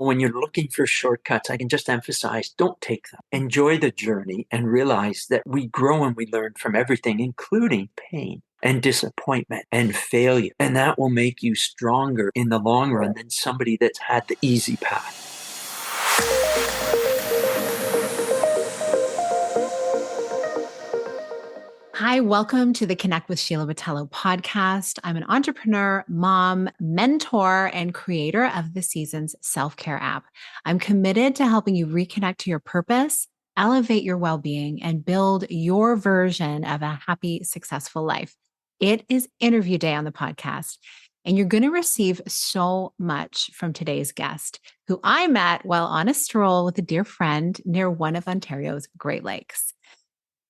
When you're looking for shortcuts, I can just emphasize, don't take them. Enjoy the journey and realize that we grow and we learn from everything, including pain and disappointment and failure. And that will make you stronger in the long run than somebody that's had the easy path. Hi, welcome to the Connect with Sheila Botello podcast. I'm an entrepreneur, mom, mentor, and creator of the Seasons self-care app. I'm committed to helping you reconnect to your purpose, elevate your well-being, and build your version of a happy, successful life. It is interview day on the podcast, and you're going to receive so much from today's guest, who I met while on a stroll with a dear friend near one of Ontario's Great Lakes.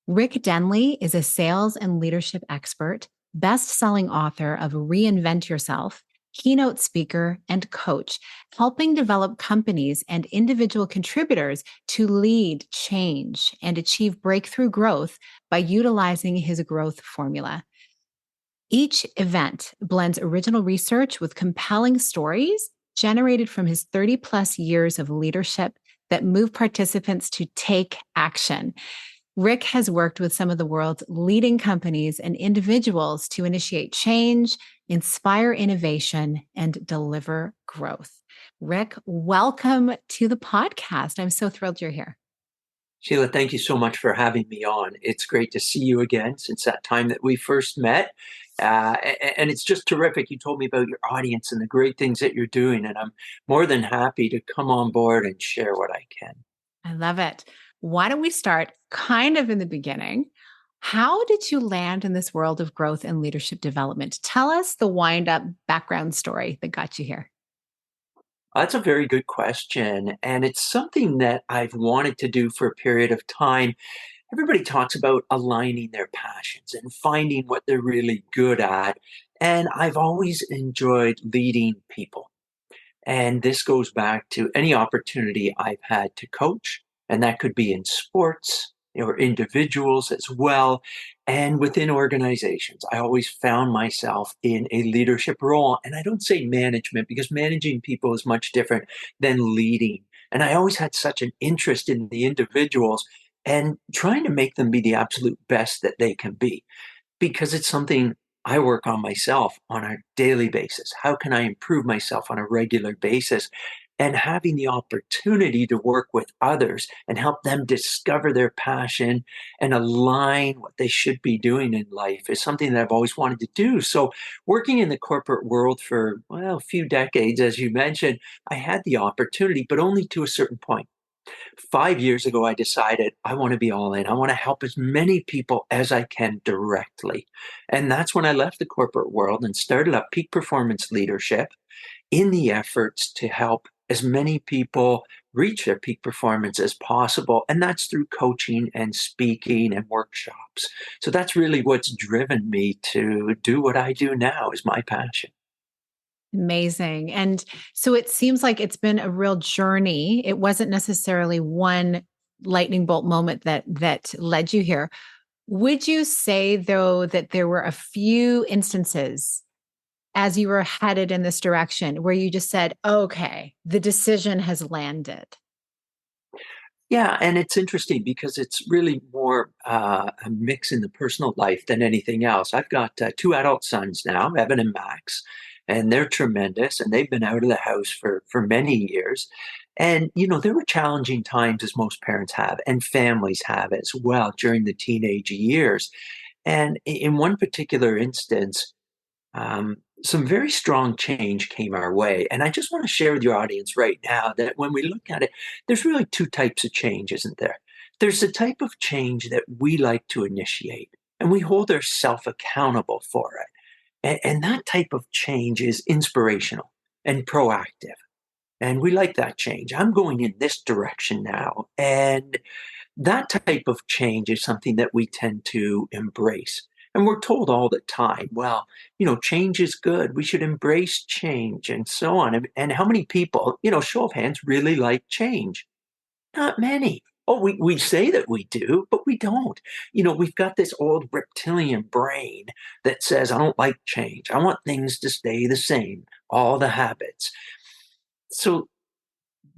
Rick Denley is a sales and leadership expert, best-selling author of Reinvent Yourself, keynote speaker, and coach, helping develop companies and individual contributors to lead, change, and achieve breakthrough growth by utilizing his growth formula. Each event blends original research with compelling stories generated from his 30-plus years of leadership that move participants to take action. Rick has worked with some of the world's leading companies and individuals to initiate change, inspire innovation, and deliver growth. Rick, welcome to the podcast. I'm so thrilled you're here. Sheila, thank you so much for having me on. It's great to see you again since that time that we first met. And it's just terrific. You told me about your audience and the great things that you're doing, and I'm more than happy to come on board and share what I can. I love it. Why don't we start kind of in the beginning? How did you land in this world of growth and leadership development? Tell us the wind-up background story that got you here. That's a very good question. And it's something that I've wanted to do for a period of time. Everybody talks about aligning their passions and finding what they're really good at. And I've always enjoyed leading people. And this goes back to any opportunity I've had to coach, and that could be in sports or individuals as well, and within organizations. I always found myself in a leadership role. And I don't say management because managing people is much different than leading. And I always had such an interest in the individuals and trying to make them be the absolute best that they can be because it's something I work on myself on a daily basis. How can I improve myself on a regular basis? And having the opportunity to work with others and help them discover their passion and align what they should be doing in life is something that I've always wanted to do. So, working in the corporate world for, well, a few decades, as you mentioned, I had the opportunity, but only to a certain point. 5 years ago, I decided I want to be all in. I want to help as many people as I can directly. And that's when I left the corporate world and started up Peak Performance Leadership in the efforts to help as many people reach their peak performance as possible. And that's through coaching and speaking and workshops. So that's really what's driven me to do what I do now is my passion. Amazing. And so it seems like it's been a real journey. It wasn't necessarily one lightning bolt moment that led you here. Would you say though that there were a few instances as you were headed in this direction where you just said, okay, the decision has landed? Yeah, and it's interesting because it's really more a mix in the personal life than anything else. I've got two adult sons now, Evan and Max, and they're tremendous, and they've been out of the house for many years. And there were challenging times, as most parents have, and families have as well during the teenage years. And in one particular instance, some very strong change came our way. And I just want to share with your audience right now that when we look at it, there's really two types of change, isn't there? There's the type of change that we like to initiate, and we hold ourselves accountable for it. And that type of change is inspirational and proactive. And we like that change. I'm going in this direction now. And that type of change is something that we tend to embrace. And we're told all the time, well, change is good. We should embrace change and so on. And how many people, show of hands, really like change? Not many. Oh, we say that we do, but we don't. We've got this old reptilian brain that says, I don't like change. I want things to stay the same, all the habits. So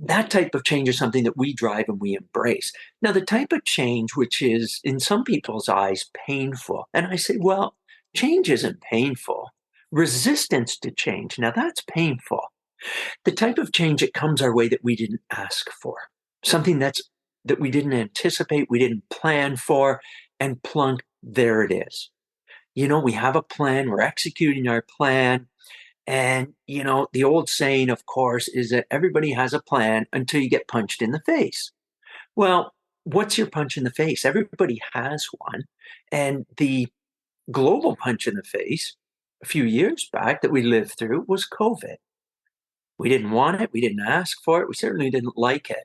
that type of change is something that we drive and we embrace. Now, the type of change which is in some people's eyes painful, and I say, well, change isn't painful. Resistance to change, now that's painful. The type of change that comes our way that we didn't ask for, something that we didn't anticipate, we didn't plan for, and plunk, there it is. We have a plan, we're executing our plan, and, the old saying, of course, is that everybody has a plan until you get punched in the face. Well, what's your punch in the face? Everybody has one. And the global punch in the face a few years back that we lived through was COVID. We didn't want it. We didn't ask for it. We certainly didn't like it,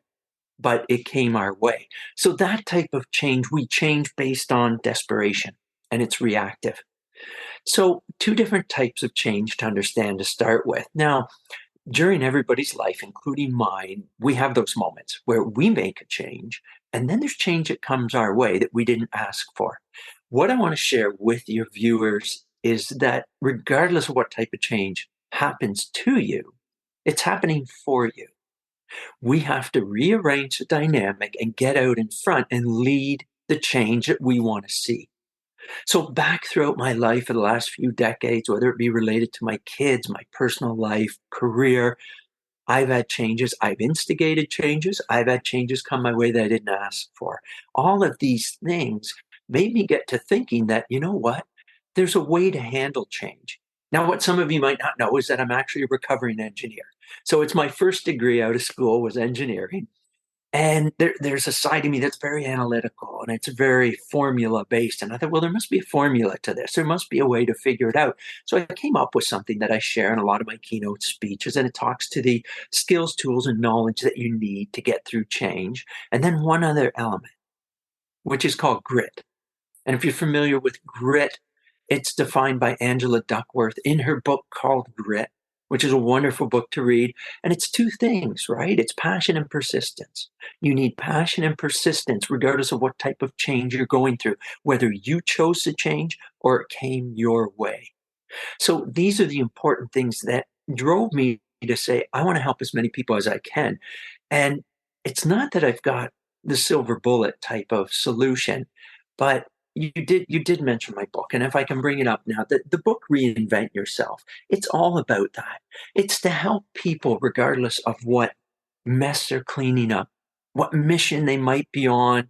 but it came our way. So that type of change, we change based on desperation, and it's reactive. So, two different types of change to understand to start with. Now, during everybody's life, including mine, we have those moments where we make a change, and then there's change that comes our way that we didn't ask for. What I want to share with your viewers is that regardless of what type of change happens to you, it's happening for you. We have to rearrange the dynamic and get out in front and lead the change that we want to see. So, back throughout my life for the last few decades, whether it be related to my kids, my personal life, career, I've had changes. I've instigated changes. I've had changes come my way that I didn't ask for. All of these things made me get to thinking that, you know what? There's a way to handle change. Now, what some of you might not know is that I'm actually a recovering engineer. So it's my first degree out of school was engineering. And there's a side of me that's very analytical and it's very formula based. And I thought, well, there must be a formula to this. There must be a way to figure it out. So I came up with something that I share in a lot of my keynote speeches, and it talks to the skills, tools, and knowledge that you need to get through change. And then one other element, which is called grit. And if you're familiar with grit, it's defined by Angela Duckworth in her book called Grit, which is a wonderful book to read. And it's two things, right? It's passion and persistence. You need passion and persistence, regardless of what type of change you're going through, whether you chose to change or it came your way. So these are the important things that drove me to say, I want to help as many people as I can. And it's not that I've got the silver bullet type of solution, but you did mention my book. And if I can bring it up now, the book Reinvent Yourself, it's all about that. It's to help people, regardless of what mess they're cleaning up, what mission they might be on,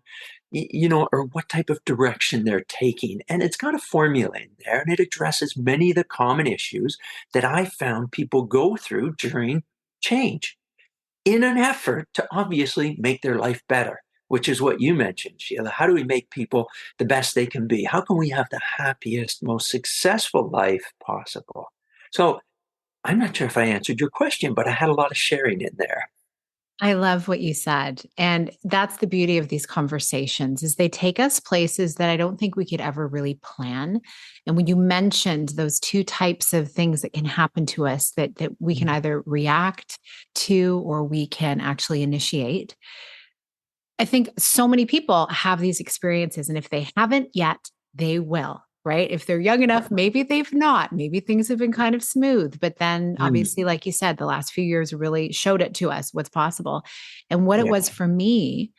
or what type of direction they're taking. And it's got a formula in there, and it addresses many of the common issues that I found people go through during change in an effort to obviously make their life better, which is what you mentioned, Sheila. How do we make people the best they can be? How can we have the happiest, most successful life possible? So I'm not sure if I answered your question, but I had a lot of sharing in there. I love what you said. And that's the beauty of these conversations is they take us places that I don't think we could ever really plan. And when you mentioned those two types of things that can happen to us that we can either react to or we can actually initiate. I think so many people have these experiences, and if they haven't yet, they will, right? If they're young enough, maybe they've not. Maybe things have been kind of smooth. But then, Mm, obviously, like you said, the last few years really showed it to us what's possible. And what it yeah. was for me,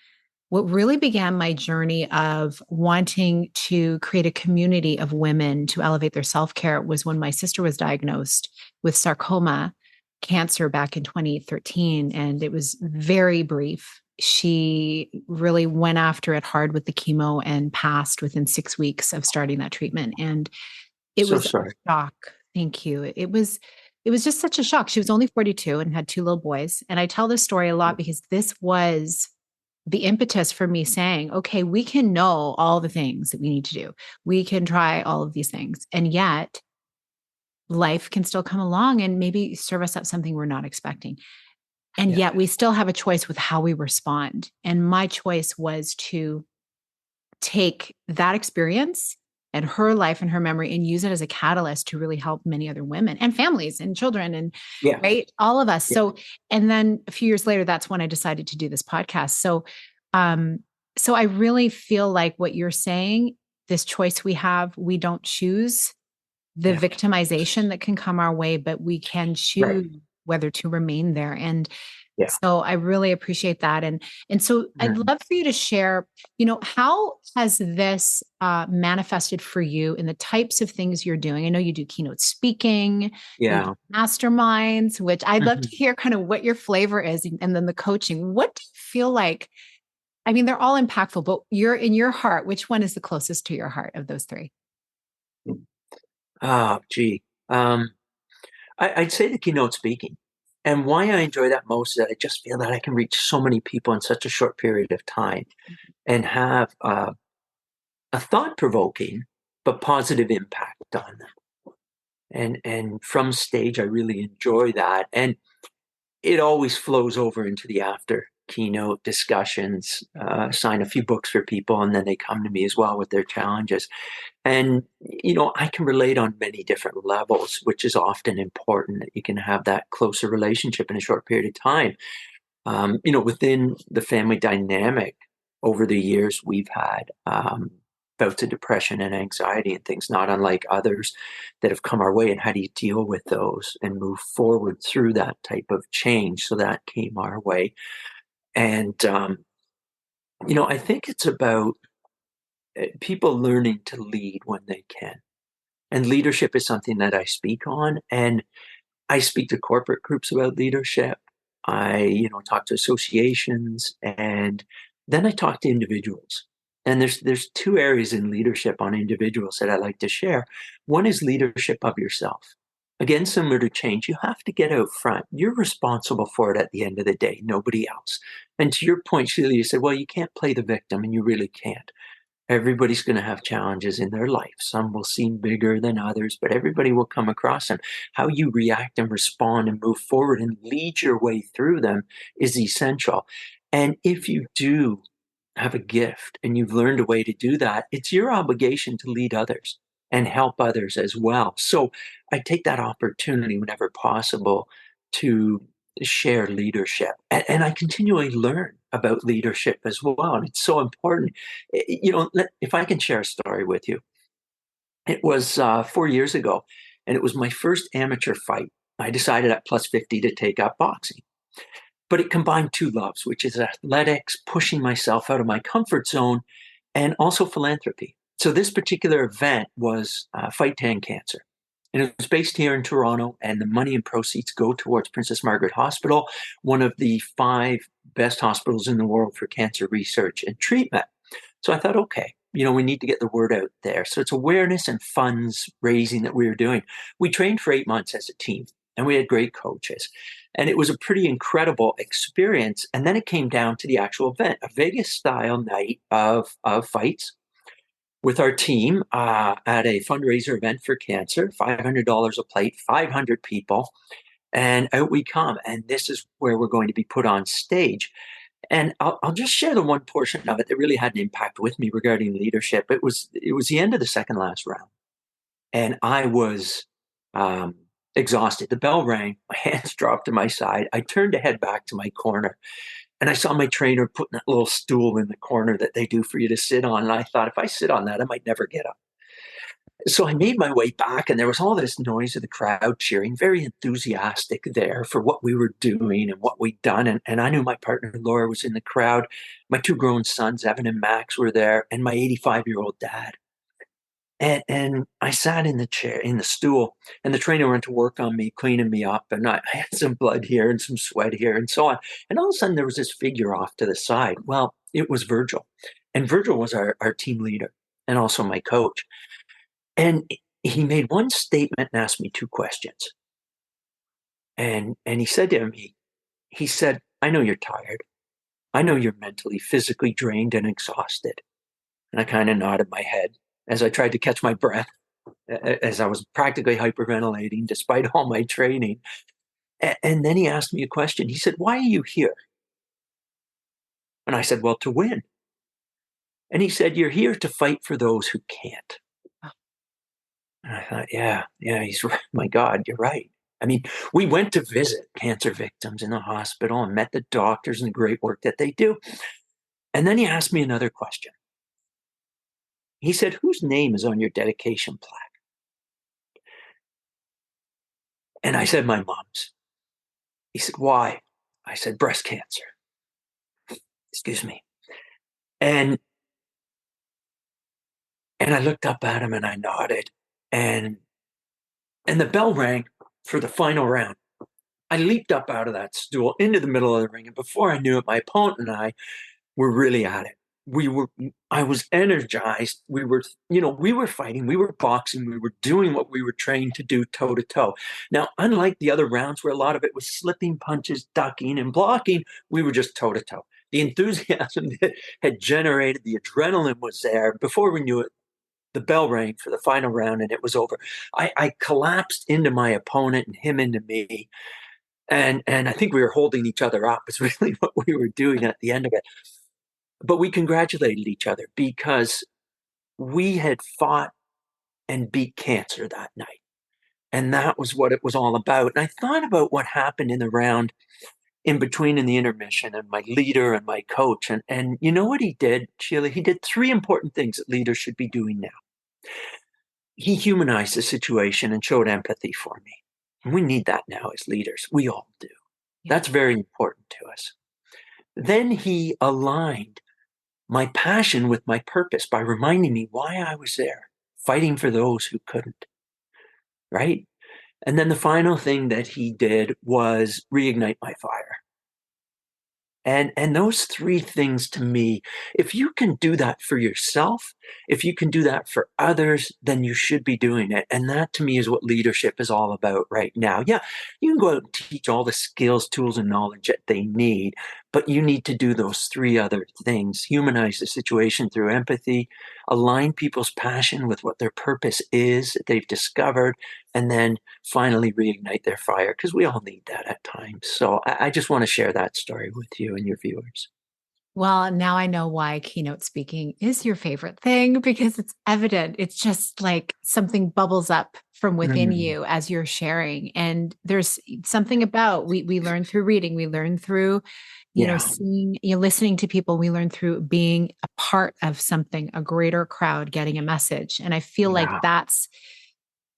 what really began my journey of wanting to create a community of women to elevate their self care was when my sister was diagnosed with sarcoma cancer back in 2013. And it was very brief. She really went after it hard with the chemo and passed within 6 weeks of starting that treatment. And it So was a sorry. shock. Thank you. It was just such a shock. She was only 42 and had two little boys. And I tell this story a lot because this was the impetus for me saying, okay, we can know all the things that we need to do. We can try all of these things. And yet life can still come along and maybe serve us up something we're not expecting. And Yeah. yet we still have a choice with how we respond. And my choice was to take that experience and her life and her memory and use it as a catalyst to really help many other women and families and children and Yeah. right all of us. Yeah. So and then a few years later that's when I decided to do this podcast. Um so I really feel like what you're saying, this choice we have, we don't choose the Yeah. victimization that can come our way, but we can Right. choose whether to remain there. And Yeah. So I really appreciate that. And so I'd Mhm. love for you to share, how has this manifested for you in the types of things you're doing? I know you do keynote speaking, you do Yeah. masterminds, which I'd love to Mhm. hear kind of what your flavor is, and then the coaching. What do you feel like? I mean, they're all impactful, but you're in your heart, which one is the closest to your heart of those three? Oh, gee. I'd say the keynote speaking. And why I enjoy that most is that I just feel that I can reach so many people in such a short period of time and have a thought provoking but positive impact on them. And from stage, I really enjoy that. And it always flows over into the after keynote discussions. Sign a few books for people, and then they come to me as well with their challenges. And, I can relate on many different levels, which is often important that you can have that closer relationship in a short period of time. Within the family dynamic over the years, we've had bouts of depression and anxiety and things not unlike others that have come our way. And how do you deal with those and move forward through that type of change? So that came our way. And, I think it's about people learning to lead when they can. And leadership is something that I speak on. And I speak to corporate groups about leadership. I, talk to associations, and then I talk to individuals. And there's two areas in leadership on individuals that I like to share. One is leadership of yourself. Again, similar to change, you have to get out front. You're responsible for it at the end of the day, nobody else. And to your point, Sheila, you said, well, you can't play the victim, and you really can't. Everybody's going to have challenges in their life. Some will seem bigger than others, but everybody will come across them. How you react and respond and move forward and lead your way through them is essential. And if you do have a gift and you've learned a way to do that, it's your obligation to lead others and help others as well. So I take that opportunity whenever possible to share leadership. And I continually learn about leadership as well. And it's so important. If I can share a story with you, it was 4 years ago, and it was my first amateur fight. I decided at plus 50 to take up boxing. But it combined two loves, which is athletics, pushing myself out of my comfort zone, and also philanthropy. So this particular event was Fight to End Cancer. And it was based here in Toronto, and the money and proceeds go towards Princess Margaret Hospital, one of the five best hospitals in the world for cancer research and treatment. So I thought, okay, we need to get the word out there. So it's awareness and funds raising that we were doing. We trained for 8 months as a team, and we had great coaches. And it was a pretty incredible experience. And then it came down to the actual event, a Vegas style night of fights with our team at a fundraiser event for cancer, $500 a plate, 500 people. And out we come. And this is where we're going to be put on stage. And I'll just share the one portion of it that really had an impact with me regarding leadership. It was the end of the second last round, and I was um, exhausted. The bell rang, my hands dropped to my side. I turned to head back to my corner, and I saw my trainer putting that little stool in the corner that they do for you to sit on. And I thought, if I sit on that, I might never get up. So I made my way back, and there was all this noise of the crowd cheering, very enthusiastic there for what we were doing and what we'd done. And I knew my partner, Laura, was in the crowd. My two grown sons, Evan and Max, were there, and my 85-year-old dad. And I sat in the chair, in the stool, and the trainer went to work on me, cleaning me up. And I had some blood here and some sweat here and so on. And all of a sudden, there was this figure off to the side. Well, it was Virgil. And Virgil was our team leader and also my coach. And he made one statement and asked me two questions. And he said to me, he said, I know you're tired. I know you're mentally, physically drained and exhausted. And I kind of nodded my head as I tried to catch my breath, as I was practically hyperventilating despite all my training. And then he asked me a question. He said, why are you here? And I said, well, to win. And he said, you're here to fight for those who can't. And I thought, yeah, he's right. My God, you're right. I mean, we went to visit cancer victims in the hospital and met the doctors and the great work that they do. And then he asked me another question. He said, whose name is on your dedication plaque? And I said, my mom's. He said, why? I said, breast cancer. Excuse me. And and I looked up at him and I nodded. And and the bell rang for the final round. I leaped up out of that stool into the middle of the ring. And before I knew it, my opponent and I were really at it. We were, I was energized. We were fighting, we were boxing, we were doing what we were trained to do toe to toe. Now, unlike the other rounds where a lot of it was slipping punches, ducking, and blocking, we were just toe to toe. The enthusiasm that had generated, the adrenaline was there. Before we knew it, the bell rang for the final round and it was over. I collapsed into my opponent and him into me. And I think we were holding each other up is really what we were doing at the end of it. But we congratulated each other because we had fought and beat cancer that night. And that was what it was all about. And I thought about what happened in the round in between in the intermission and my leader and my coach. And you know what he did, Sheila? He did three important things that leaders should be doing now. He humanized the situation and showed empathy for me. And we need that now as leaders. We all do. Yeah. That's very important to us. Then he aligned my passion with my purpose by reminding me why I was there, fighting for those who couldn't, right? And then the final thing that he did was reignite my fire. And those three things to me, if you can do that for yourself, if you can do that for others, then you should be doing it. And that to me is what leadership is all about right now. Yeah, you can go out and teach all the skills, tools, and knowledge that they need, but you need to do those three other things: humanize the situation through empathy, align people's passion with what their purpose is that they've discovered, and then finally reignite their fire, because we all need that at times. So I just want to share that story with you and your viewers. Well, now I know why keynote speaking is your favorite thing because it's evident. It's just like something bubbles up from within Mm, you as you're sharing. And there's something about we learn through reading, we learn through, yeah, seeing, listening to people, we learn through being a part of something, a greater crowd getting a message. And I feel like yeah,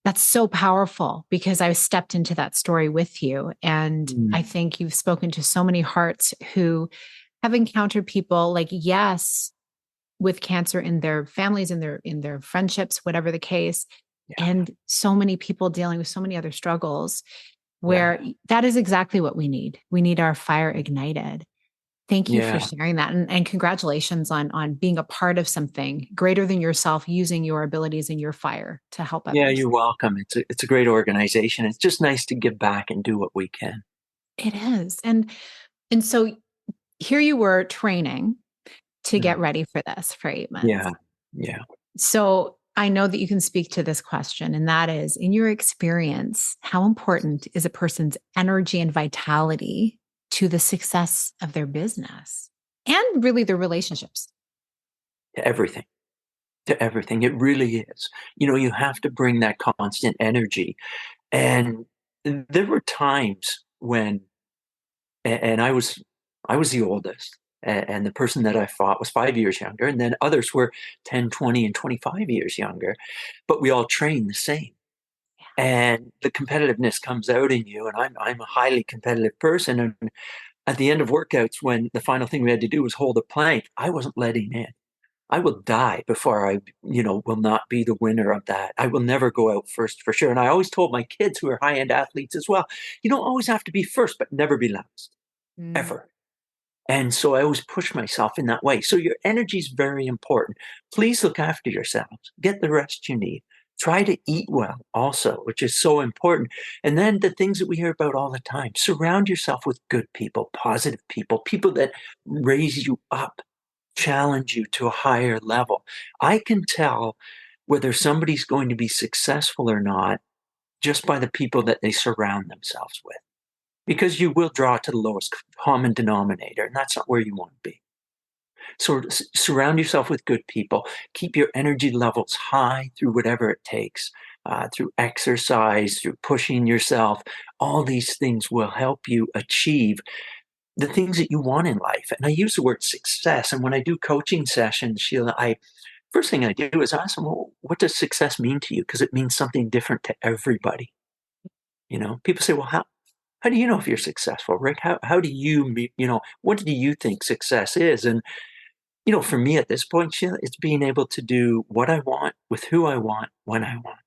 that's so powerful because I stepped into that story with you. And I mm, think you've spoken to so many hearts who have encountered people like, yes, with cancer in their families, in their friendships, whatever the case, yeah, and so many people dealing with so many other struggles yeah, where that is exactly what we need. We need our fire ignited. Thank you for yeah. sharing that. And congratulations on being a part of something greater than yourself, using your abilities and your fire to help Yeah, others. you're welcome. It's a great organization. It's just nice to give back and do what we can. It is. And so here you were training to get Mm, ready for this for 8 months. yeah, yeah. So I know that you can speak to this question, and that is, in your experience, how important is a person's energy and vitality to the success of their business and really their relationships? To everything, to everything. It really is. You have to bring that constant energy. And there were times when, and I was the oldest, and the person that I fought was 5 years younger, and then others were 10, 20, and 25 years younger, but we all trained the same. And the competitiveness comes out in you, and I'm a highly competitive person. And at the end of workouts, when the final thing we had to do was hold a plank, I wasn't letting in. I will die before I will not be the winner of that. I will never go out first for sure. And I always told my kids, who are high end athletes as well, you don't always have to be first, but never be last, Mm. ever. And so I always push myself in that way. So your energy is very important. Please look after yourselves. Get the rest you need. Try to eat well also, which is so important. And then the things that we hear about all the time: surround yourself with good people, positive people, people that raise you up, challenge you to a higher level. I can tell whether somebody's going to be successful or not just by the people that they surround themselves with, because you will draw to the lowest common denominator, and that's not where you want to be. So surround yourself with good people. Keep your energy levels high through whatever it takes, through exercise, through pushing yourself. All these things will help you achieve the things that you want in life. And I use the word success. And when I do coaching sessions, Sheila, I first thing I do is ask them, well, what does success mean to you? Because it means something different to everybody. People say, well, How do you know if you're successful, Rick? How do you, what do you think success is? And, for me at this point, Sheila, it's being able to do what I want with who I want when I want.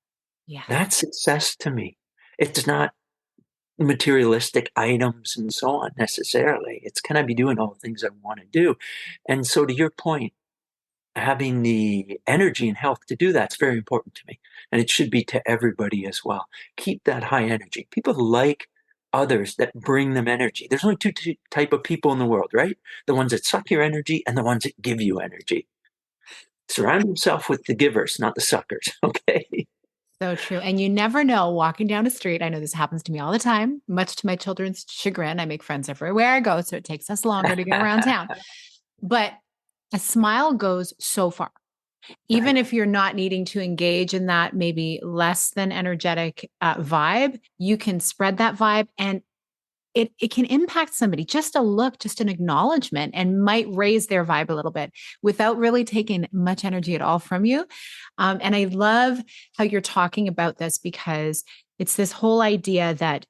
Yes. That's success to me. It's not materialistic items and so on necessarily. It's can I be doing all the things I want to do? And so to your point, having the energy and health to do that's very important to me. And it should be to everybody as well. Keep that high energy. People like others that bring them energy. There's only two type of people in the world, right? The ones that suck your energy and the ones that give you energy. Surround yourself with the givers, not the suckers. Okay. So true. And you never know walking down a street. I know this happens to me all the time, much to my children's chagrin. I make friends everywhere I go, so it takes us longer to get around town. But a smile goes so far. Even Right. if you're not needing to engage in that maybe less than energetic vibe, you can spread that vibe and it can impact somebody. Just a look, just an acknowledgement, and might raise their vibe a little bit without really taking much energy at all from you. And I love how you're talking about this because it's this whole idea that,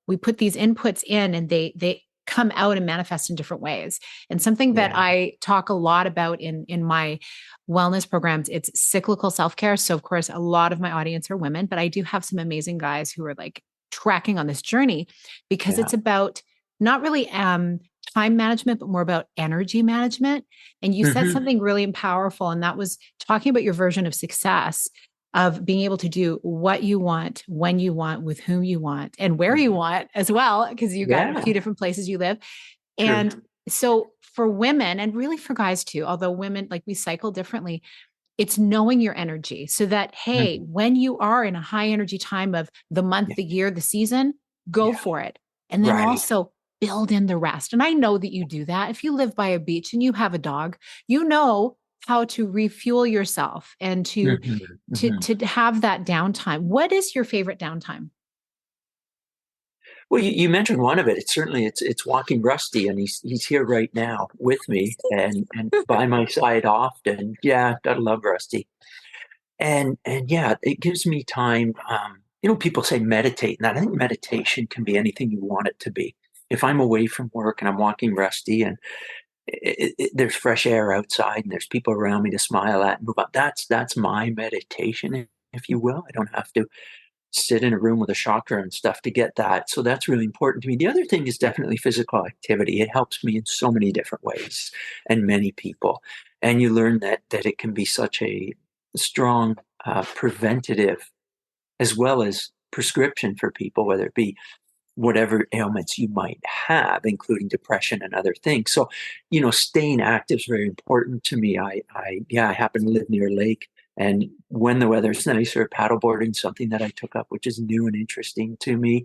we put these inputs in and they come out and manifest in different ways. And something that Yeah. I talk a lot about in my wellness programs, it's cyclical self-care. So of course, a lot of my audience are women, but I do have some amazing guys who are like tracking on this journey because Yeah. it's about not really time management, but more about energy management. And you said Hmm. something really powerful, and that was talking about your version of success, of being able to do what you want, when you want, with whom you want, and where you want as well, because you got a Yeah. few different places you live. True. And so for women, and really for guys too, although women, like, we cycle differently, it's knowing your energy so that, hey, Mhm. when you are in a high energy time of the month, Yeah. the year, the season, go Yeah. for it. And then Right. also build in the rest. And I know that you do that. If you live by a beach and you have a dog, you know how to refuel yourself and to Mhm. to Mhm. to have that downtime. What is your favorite downtime? Well, you mentioned one of it. It's certainly it's walking Rusty, and he's here right now with me and by my side often. Yeah, gotta love Rusty. And yeah, it gives me time. People say meditate, and I think meditation can be anything you want it to be. If I'm away from work and I'm walking Rusty, and there's fresh air outside, and there's people around me to smile at and move on, that's my meditation, if you will. I don't have to sit in a room with a chakra and stuff to get that. So that's really important to me. The other thing is definitely physical activity. It helps me in so many different ways and many people. And you learn that it can be such a strong preventative as well as prescription for people, whether it be whatever ailments you might have, including depression and other things. So, staying active is very important to me. I happen to live near a lake, and when the weather's nicer, paddleboarding something that I took up, which is new and interesting to me.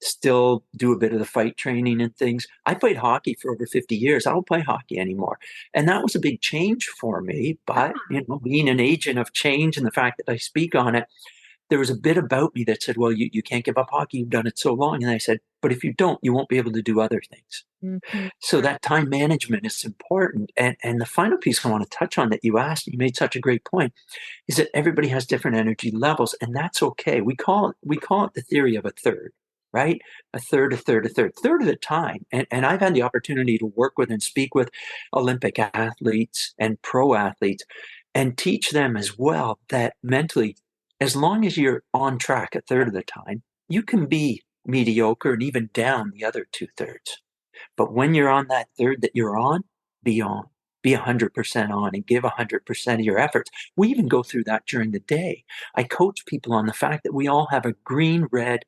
Still do a bit of the fight training and things. I played hockey for over 50 years. I don't play hockey anymore. And that was a big change for me. But, being an agent of change and the fact that I speak on it, there was a bit about me that said, well, you can't give up hockey. You've done it so long. And I said, but if you don't, you won't be able to do other things. Mhm. So that time management is important. And the final piece I want to touch on that you asked, you made such a great point, is that everybody has different energy levels, and that's okay. We call it the theory of a third, right? A third, a third, a third, third of the time. And I've had the opportunity to work with and speak with Olympic athletes and pro athletes and teach them as well that mentally, as long as you're on track a third of the time, you can be mediocre and even down the other two thirds. But when you're on that third that you're on, be on. Be 100% on and give 100% of your efforts. We even go through that during the day. I coach people on the fact that we all have a green, red,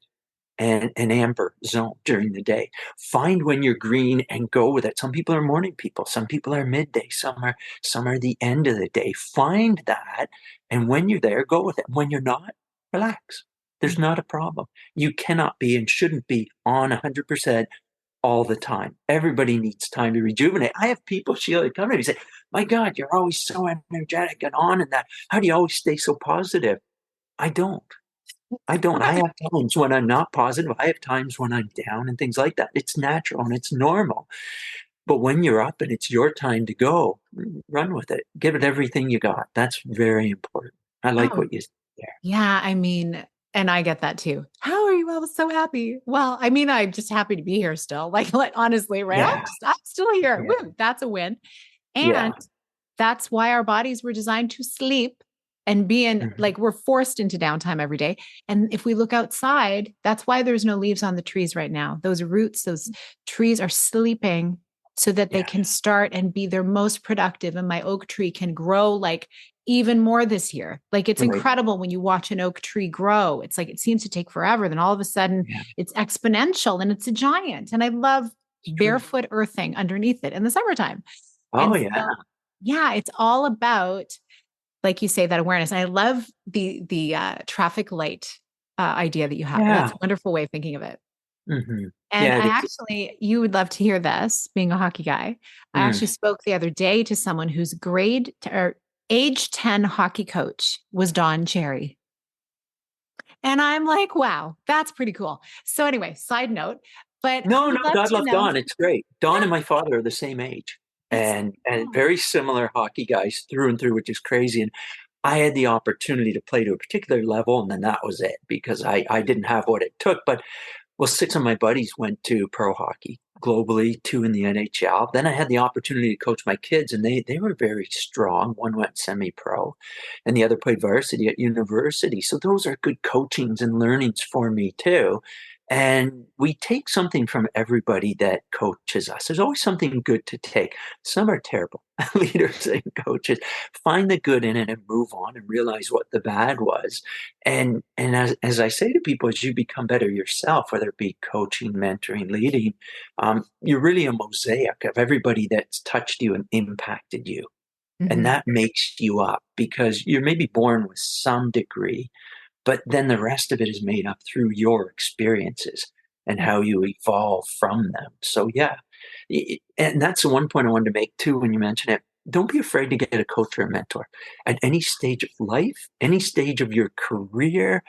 and an amber zone during the day. Find when you're green and go with it. Some people are morning people, some people are midday, some are the end of the day. Find that, and when you're there, go with it. When you're not, relax. There's not a problem. You cannot be and shouldn't be on 100% all the time. Everybody needs time to rejuvenate. I have people, Sheila, come to me and say, my God, you're always so energetic and on and that. How do you always stay so positive? I don't. I don't. I have times when I'm not positive. I have times when I'm down and things like that. It's natural and it's normal. But when you're up and it's your time to go, run with it. Give it everything you got. That's very important. I like Oh, what you said there. yeah. I mean, And I get that too. How are you all so happy? Well, I mean, I'm just happy to be here still. Like honestly, right? Yeah. I'm still here. Yeah. Woo, that's a win. Yeah. And that's why our bodies were designed to sleep and be in, Mhm. like, we're forced into downtime every day. And if we look outside, that's why there's no leaves on the trees right now. Those roots, those trees are sleeping so that they Yeah. can start and be their most productive. And my oak tree can grow like even more this year. Like it's Right. incredible when you watch an oak tree grow. It's like it seems to take forever. Then all of a sudden Yeah. it's exponential and it's a giant. And I love It's true. barefoot earthing underneath it in the summertime. Oh, And yeah. so, yeah, it's all about, like you say, that awareness. And I love the traffic light idea that you have. That's Yeah. a wonderful way of thinking of it. And Yeah, I it is. actually, you would love to hear this, being a hockey guy. I Mm. actually spoke the other day to someone whose or age 10 hockey coach was Don Cherry. And I'm like, wow, that's pretty cool. So, anyway, side note, but I No, no, would love God to love know. Don. It's great. Don and Yeah, my father are the same age, it's and cool. very similar hockey guys through and through, which is crazy. And I had the opportunity to play to a particular level, and then that was it because I didn't have what it took. But well, six of my buddies went to pro hockey globally, two in the NHL. Then I had the opportunity to coach my kids, and they were very strong. One went semi-pro, and the other played varsity at university. So those are good coachings and learnings for me too. And we take something from everybody that coaches us. There's always something good to take. Some are terrible leaders and coaches. Find the good in it and move on and realize what the bad was. And as I say to people, as you become better yourself, whether it be coaching, mentoring, leading, you're really a mosaic of everybody that's touched you and impacted you. And Mhm. that makes you up because you're maybe born with some degree, but then the rest of it is made up through your experiences and how you evolve from them. So yeah, and that's the one point I wanted to make too when you mention it. Don't be afraid to get a coach or a mentor at any stage of life, any stage of your career.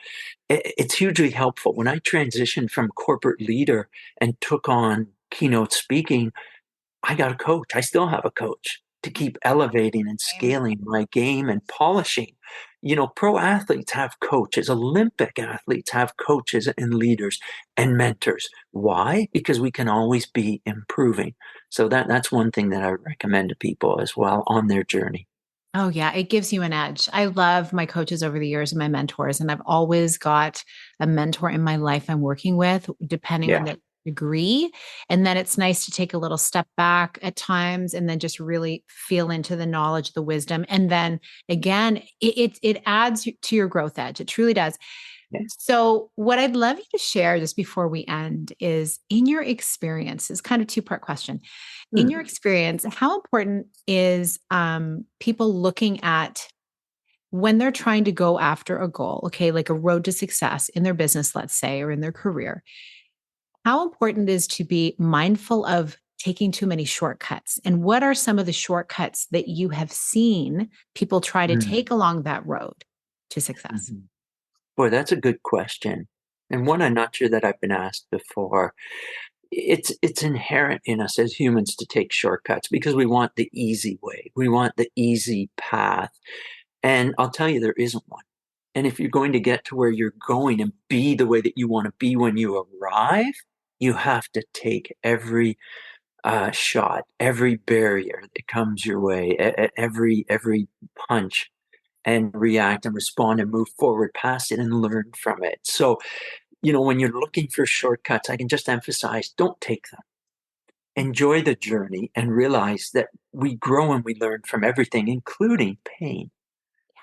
It's hugely helpful. When I transitioned from corporate leader and took on keynote speaking, I got a coach. I still have a coach to keep elevating and Same. scaling my game and polishing. You know, pro athletes have coaches, Olympic athletes have coaches and leaders and mentors. Why? Because we can always be improving. So that's one thing that I recommend to people as well on their journey. Oh, yeah. It gives you an edge. I love my coaches over the years and my mentors. And I've always got a mentor in my life I'm working with, depending on Yeah. the degree. And then it's nice to take a little step back at times and then just really feel into the knowledge, the wisdom. And then again, it adds to your growth edge. It truly does. Yeah. So, what I'd love you to share just before we end is in your experience, is kind of two-part question. In Hmm. your experience, how important is people looking at when they're trying to go after a goal, okay, like a road to success in their business, let's say, or in their career? How important is to be mindful of taking too many shortcuts? And what are some of the shortcuts that you have seen people try to Hmm. take along that road to success? Mhm. Boy, that's a good question. And one I'm not sure that I've been asked before. It's inherent in us as humans to take shortcuts because we want the easy way. We want the easy path. And I'll tell you, there isn't one. And if you're going to get to where you're going and be the way that you want to be when you arrive, you have to take every shot, every barrier that comes your way, every punch, and react and respond and move forward past it and learn from it. So, you know, when you're looking for shortcuts, I can just emphasize don't take them. Enjoy the journey and realize that we grow and we learn from everything, including pain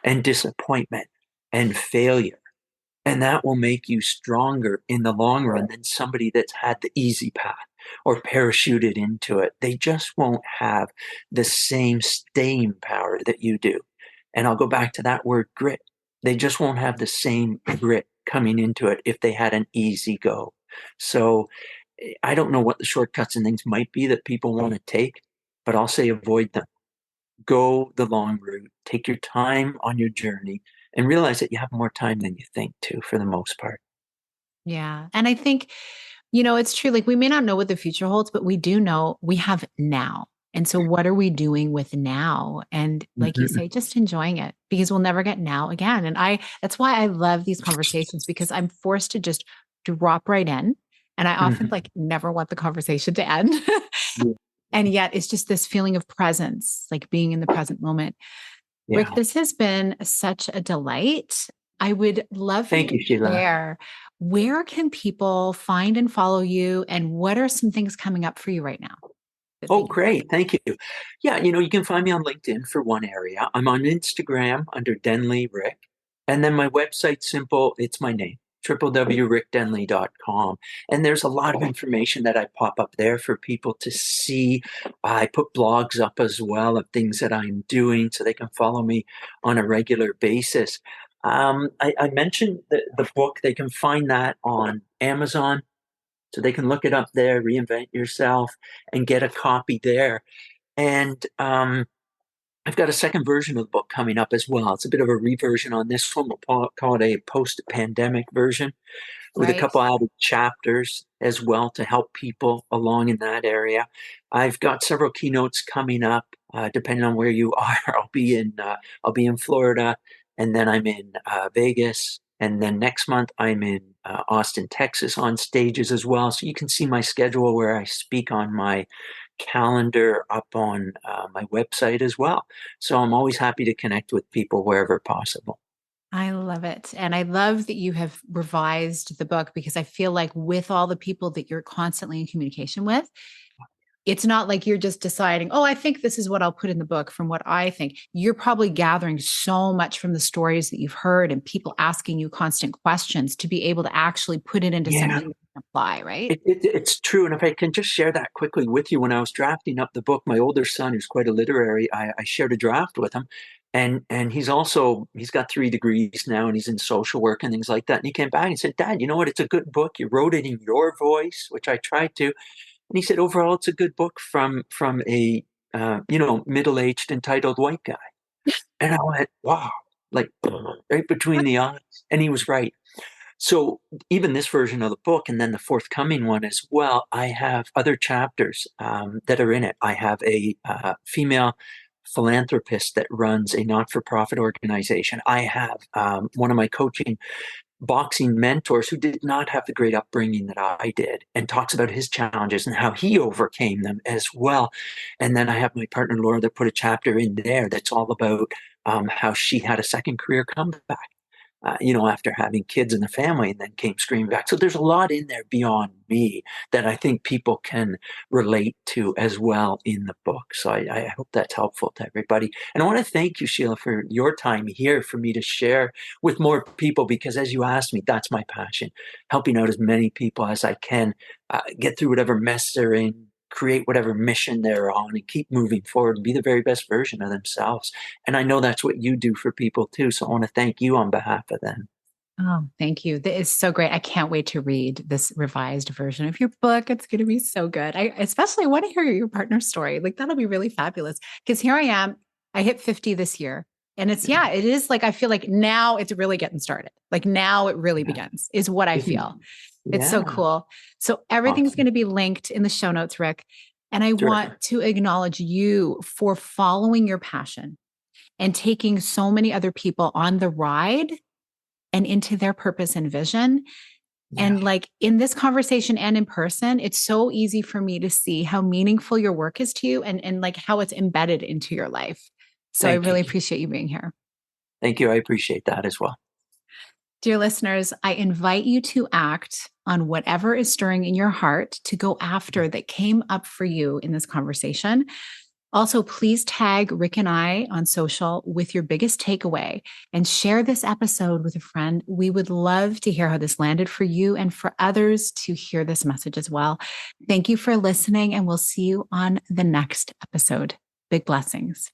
and disappointment and failure. And that will make you stronger in the long run than somebody that's had the easy path or parachuted into it. They just won't have the same staying power that you do. And I'll go back to that word grit. They just won't have the same grit coming into it if they had an easy go. So I don't know what the shortcuts and things might be that people want to take, but I'll say avoid them. Go the long route, take your time on your journey, and realize that you have more time than you think too, for the most part. Yeah. And I think, it's true. Like we may not know what the future holds, but we do know we have now. And so, what are we doing with now? And like you Mhm, say, just enjoying it because we'll never get now again. And that's why I love these conversations because I'm forced to just drop right in. And I often mhm. like never want the conversation to end. Yeah. And yet it's just this feeling of presence, like being in the present moment. Rick, Yeah. this has been such a delight. I would love for you Thank to you, Sheila. share where can people find and follow you and what are some things coming up for you right now that they Oh, can find? great. Thank you. Yeah, you can find me on LinkedIn for one area. I'm on Instagram under Denley Rick. And then my website's simple. It's my name, www.rickdenley.com. And there's a lot of information that I pop up there for people to see. I put blogs up as well of things that I'm doing so they can follow me on a regular basis. I mentioned the book. They can find that on Amazon. So they can look it up there, Reinvent Yourself, and get a copy there. And I've got a second version of the book coming up as well. It's a bit of a reversion on this one. We'll call it a post pandemic version with a Right. couple added chapters as well to help people along in that area. I've got several keynotes coming up, depending on where you are. I'll be in Florida, and then I'm in Vegas, and then next month I'm in Austin, Texas, on stages as well. So you can see my schedule where I speak on my calendar up on my website as well. So I'm always happy to connect with people wherever possible. I love it. And I love that you have revised the book because I feel like with all the people that you're constantly in communication with, it's not like you're just deciding, oh, I think this is what I'll put in the book from what I think. You're probably gathering so much from the stories that you've heard and people asking you constant questions to be able to actually put it into Yeah. something that can apply, right? It's true. And if I can just share that quickly with you, when I was drafting up the book, my older son, who's quite a literary, I shared a draft with him. And he's got 3 degrees now and he's in social work and things like that. And he came back and said, Dad, you know what? It's a good book. You wrote it in your voice, which I tried to. And he said, overall, it's a good book from a middle-aged entitled white guy. And I went, wow, like right between the eyes. And he was right. So even this version of the book, and then the forthcoming one as well, I have other chapters that are in it. I have a female philanthropist that runs a not-for-profit organization. I have one of my coaching boxing mentors who did not have the great upbringing that I did and talks about his challenges and how he overcame them as well. And then I have my partner Laura that put a chapter in there that's all about how she had a second career comeback, after having kids in the family and then came screaming back. So there's a lot in there beyond me that I think people can relate to as well in the book. So I hope that's helpful to everybody. And I want to thank you, Sheila, for your time here for me to share with more people because as you asked me, that's my passion, helping out as many people as I can get through whatever mess they're in, create whatever mission they're on and keep moving forward and be the very best version of themselves. And I know that's what you do for people too. So I want to thank you on behalf of them. Oh, thank you. That is so great. I can't wait to read this revised version of your book. It's going to be so good. I especially want to hear your partner's story. Like that'll be really fabulous. Because here I am. I hit 50 this year. And Yeah. it is like I feel like now it's really getting started. Like now it really Yeah. begins, is what I Isn't, feel. It's so yeah. cool. So everything's going Awesome. to be linked in the show notes, Rick. And I want Terrific. to acknowledge you for following your passion and taking so many other people on the ride and into their purpose and vision. Yeah. And like in this conversation and in person, it's so easy for me to see how meaningful your work is to you and like how it's embedded into your life. So I Thank you. really appreciate you being here. Thank you. I appreciate that as well. Dear listeners, I invite you to act on whatever is stirring in your heart to go after that came up for you in this conversation. Also, please tag Rick and I on social with your biggest takeaway and share this episode with a friend. We would love to hear how this landed for you and for others to hear this message as well. Thank you for listening, and we'll see you on the next episode. Big blessings.